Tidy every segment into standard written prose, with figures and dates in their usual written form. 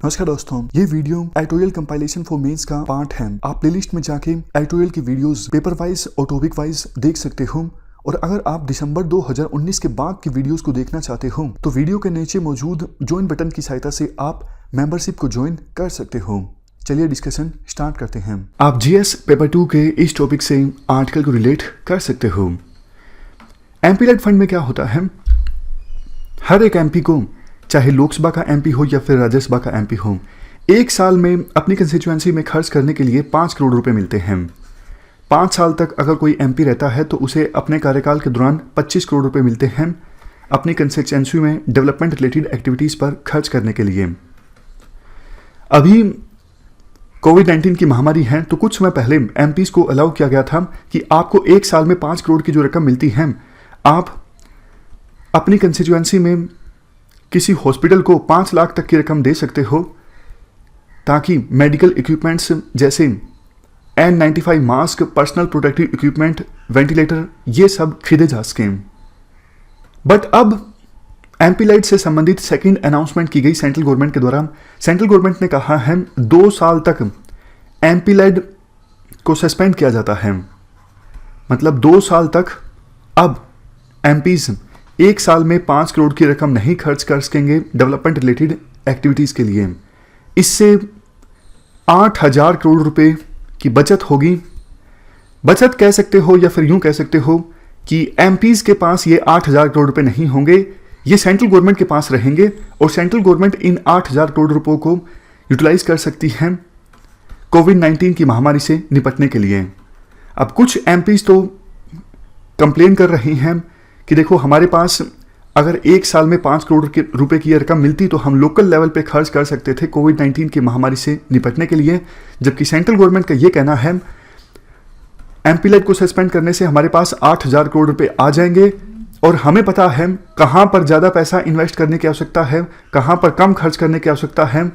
नमस्कार दोस्तों, ये video editorial compilation for mains का पार्ट है। आप प्लेलिस्ट में जाके एडिटोरियल की वीडियोस पेपर वाइज और टॉपिक वाइज देख सकते हो। और अगर आप दिसंबर 2019 के बाद की वीडियोस को देखना चाहते हो तो वीडियो के नीचे मौजूद ज्वाइन बटन की सहायता से आप मेंबरशिप को ज्वाइन कर सकते हो। चलिए डिस्कशन स्टार्ट करते हैं। आप जीएस पेपर 2 के इस टॉपिक से आर्टिकल को रिलेट कर सकते हो। एमपी-लेड फंड में क्या होता है, हर एक एमपी को, चाहे लोकसभा का एमपी हो या फिर राज्यसभा का एमपी हो, एक साल में अपनी कंस्टिट्यूएंसी में खर्च करने के लिए 5 करोड़ रुपए मिलते हैं। 5 साल तक अगर कोई एमपी रहता है तो उसे अपने कार्यकाल के दौरान 25 करोड़ रुपए मिलते हैं अपनी कंस्टिट्यूएंसी में डेवलपमेंट रिलेटेड एक्टिविटीज़ पर खर्च करने के लिए। अभी कोविड-19 की महामारी है तो कुछ समय पहले एमपीज़ को अलाउ किया गया था कि आपको एक साल में 5 करोड़ की जो रकम मिलती है, आप अपनी कंस्टिट्यूएंसी में किसी हॉस्पिटल को 5 लाख तक की रकम दे सकते हो ताकि मेडिकल इक्विपमेंट्स जैसे N95 mask, personal protective equipment, ventilator, ये सब खरीदे जा सकें। बट अब एमपी-लेड से संबंधित सेकंड अनाउंसमेंट की गई सेंट्रल गवर्नमेंट के द्वारा। सेंट्रल गवर्नमेंट ने कहा है 2 साल तक एमपी-लेड को सस्पेंड किया जाता है। मतलब 2 साल तक अब एमपीज एक साल में 5 करोड़ की रकम नहीं खर्च कर सकेंगे डेवलपमेंट रिलेटेड एक्टिविटीज़ के लिए। इससे 8,000 करोड़ रुपए की बचत होगी। बचत कह सकते हो या फिर यूं कह सकते हो कि एमपीज के पास ये 8,000 करोड़ रुपए नहीं होंगे, ये सेंट्रल गवर्नमेंट के पास रहेंगे और सेंट्रल गवर्नमेंट इन 8,000 करोड़ रुपयों को यूटिलाइज कर सकती है कोविड-19 की महामारी से निपटने के लिए। अब कुछ एमपीज तो कंप्लेन कर रही हैं कि देखो, हमारे पास अगर एक साल में 5 करोड़ के रुपए की रकम मिलती तो हम लोकल लेवल पे खर्च कर सकते थे कोविड-19 की महामारी से निपटने के लिए। जबकि सेंट्रल गवर्नमेंट का ये कहना है एमपी-लेड को सस्पेंड करने से हमारे पास 8,000 करोड़ रुपए आ जाएंगे और हमें पता है कहाँ पर ज़्यादा पैसा इन्वेस्ट करने की आवश्यकता है, कहाँ पर कम खर्च करने की आवश्यकता है।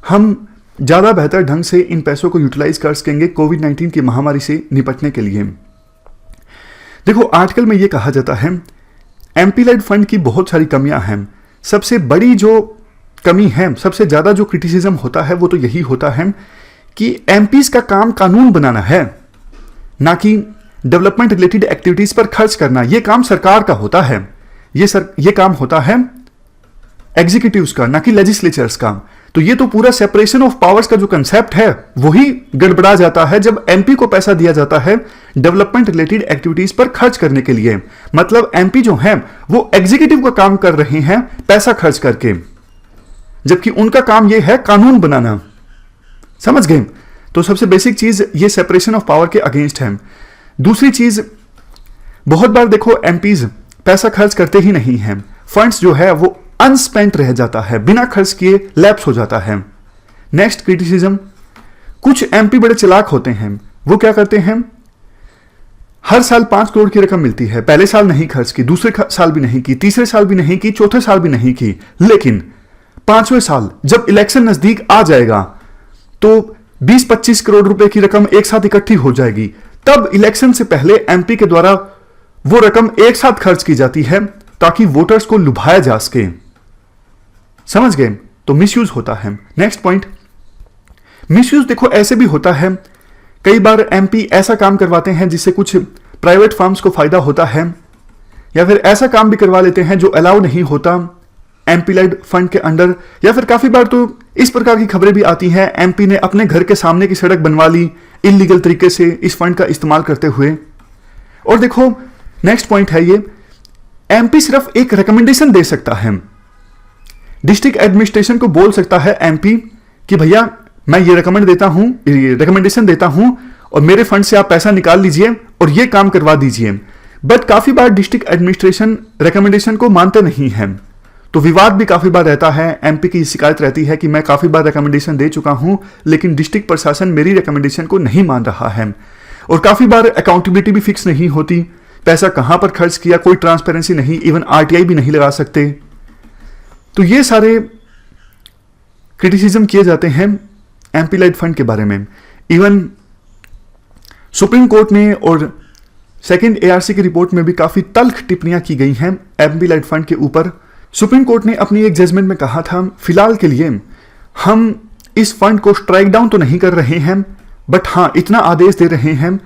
हम ज़्यादा बेहतर ढंग से इन पैसों को यूटिलाइज कर सकेंगे कोविड-19 की महामारी से निपटने के लिए। देखो, आर्टिकल में ये कहा जाता है एमपी-लेड फंड की बहुत सारी कमियां हैं। सबसे बड़ी जो कमी है, सबसे ज़्यादा जो क्रिटिसिज्म होता है वो तो यही होता है कि एमपीज का काम कानून बनाना है, ना कि डेवलपमेंट रिलेटेड एक्टिविटीज़ पर खर्च करना। ये काम सरकार का होता है, ये काम होता है एग्जीक्यूटिव्स का, ना कि लेजिस्लेचर्स का। तो ये तो पूरा सेपरेशन ऑफ पावर्स का जो कंसेप्ट है वही गड़बड़ा जाता है जब एमपी को पैसा दिया जाता है डेवलपमेंट रिलेटेड एक्टिविटीज पर खर्च करने के लिए। मतलब एमपी जो है वो एग्जीक्यूटिव का काम कर रहे हैं पैसा खर्च करके, जबकि उनका काम ये है कानून बनाना। समझ गए? तो सबसे बेसिक चीज ये सेपरेशन ऑफ पावर के अगेंस्ट है। दूसरी चीज, बहुत बार देखो एमपीज पैसा खर्च करते ही नहीं है, फंड्स जो है वो अनस्पेंट रह जाता है, बिना खर्च किए लैप्स हो जाता है। नेक्स्ट क्रिटिसिज्म, कुछ एमपी बड़े चालाक होते हैं। वो क्या करते हैं, हर साल 5 करोड़ की रकम मिलती है, पहले साल नहीं खर्च की, दूसरे साल भी नहीं की, तीसरे साल भी नहीं की, चौथे साल भी नहीं की, लेकिन 5वें साल जब इलेक्शन नजदीक आ जाएगा तो 20-25 करोड़ रुपए की रकम एक साथ इकट्ठी हो जाएगी। तब इलेक्शन से पहले एमपी के द्वारा वो रकम एक साथ खर्च की जाती है ताकि वोटर्स को लुभाया जा सके। समझ गए? तो मिसयूज होता है। नेक्स्ट पॉइंट, मिसयूज देखो ऐसे भी होता है, कई बार एमपी ऐसा काम करवाते हैं जिससे कुछ प्राइवेट फर्म्स को फायदा होता है, या फिर ऐसा काम भी करवा लेते हैं जो अलाउ नहीं होता एमपी-लेड फंड के अंडर। या फिर काफी बार तो इस प्रकार की खबरें भी आती हैं, एमपी ने अपने घर के सामने की सड़क बनवा ली इलीगल तरीके से इस फंड का इस्तेमाल करते हुए। और देखो नेक्स्ट पॉइंट है ये, एमपी सिर्फ एक रिकमेंडेशन दे सकता है, डिस्ट्रिक्ट एडमिनिस्ट्रेशन को बोल सकता है एमपी कि भैया मैं ये रिकमेंडेशन देता हूं और मेरे फंड से आप पैसा निकाल लीजिए और ये काम करवा दीजिए। बट काफी बार डिस्ट्रिक्ट एडमिनिस्ट्रेशन रिकमेंडेशन को मानते नहीं है, तो विवाद भी काफी बार रहता है। एमपी की शिकायत रहती है कि मैं काफी बार रिकमेंडेशन दे चुका हूं लेकिन डिस्ट्रिक्ट प्रशासन मेरी रिकमेंडेशन को नहीं मान रहा है। और काफी बार अकाउंटेबिलिटी भी फिक्स नहीं होती, पैसा कहां पर खर्च किया कोई ट्रांसपेरेंसी नहीं, इवन आरटीआई भी नहीं लगा सकते। तो ये सारे क्रिटिसिज्म किए जाते हैं एमपी-लेड फंड के बारे में। इवन सुप्रीम कोर्ट ने और सेकंड एआरसी की रिपोर्ट में भी काफी तल्ख टिप्पणियां की गई हैं एमपी-लेड फंड के ऊपर। सुप्रीम कोर्ट ने अपनी एक जजमेंट में कहा था फिलहाल के लिए हम इस फंड को स्ट्राइक डाउन तो नहीं कर रहे हैं, बट हाँ इतना आदेश दे रहे हैं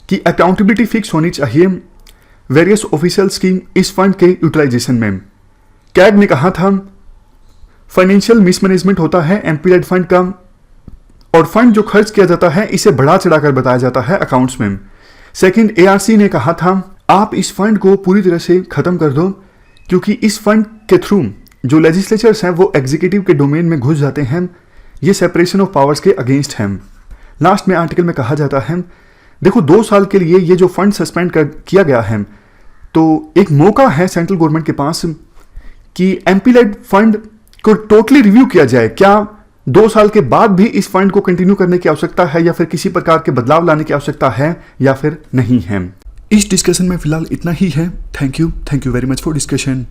कि अकाउंटेबिलिटी फिक्स होनी चाहिए वेरियस ऑफिशियल्स की इस फंड के यूटिलाइजेशन में। कैग ने कहा था फाइनेंशियल मिसमैनेजमेंट होता है एमपी-लेड फंड का, और फंड जो खर्च किया जाता है इसे बढ़ा चढ़ाकर बताया जाता है अकाउंट्स में। सेकंड, एआरसी ने कहा था आप इस फंड को पूरी तरह से खत्म कर दो, क्योंकि इस फंड के थ्रू जो लेजिस्लेचर्स हैं वो एग्जीक्यूटिव के डोमेन में घुस जाते हैं, ये सेपरेशन ऑफ पावर्स के अगेंस्ट हैं। लास्ट में आर्टिकल में कहा जाता है देखो 2 साल के लिए ये जो फंड सस्पेंड किया गया है, तो एक मौका है सेंट्रल गवर्नमेंट के पास कि एमपी-लेड फंड को टोटली रिव्यू किया जाए। क्या 2 साल के बाद भी इस फंड को कंटिन्यू करने की आवश्यकता है, या फिर किसी प्रकार के बदलाव लाने की आवश्यकता है, या फिर नहीं है। इस डिस्कशन में फिलहाल इतना ही है। Thank you very much for discussion.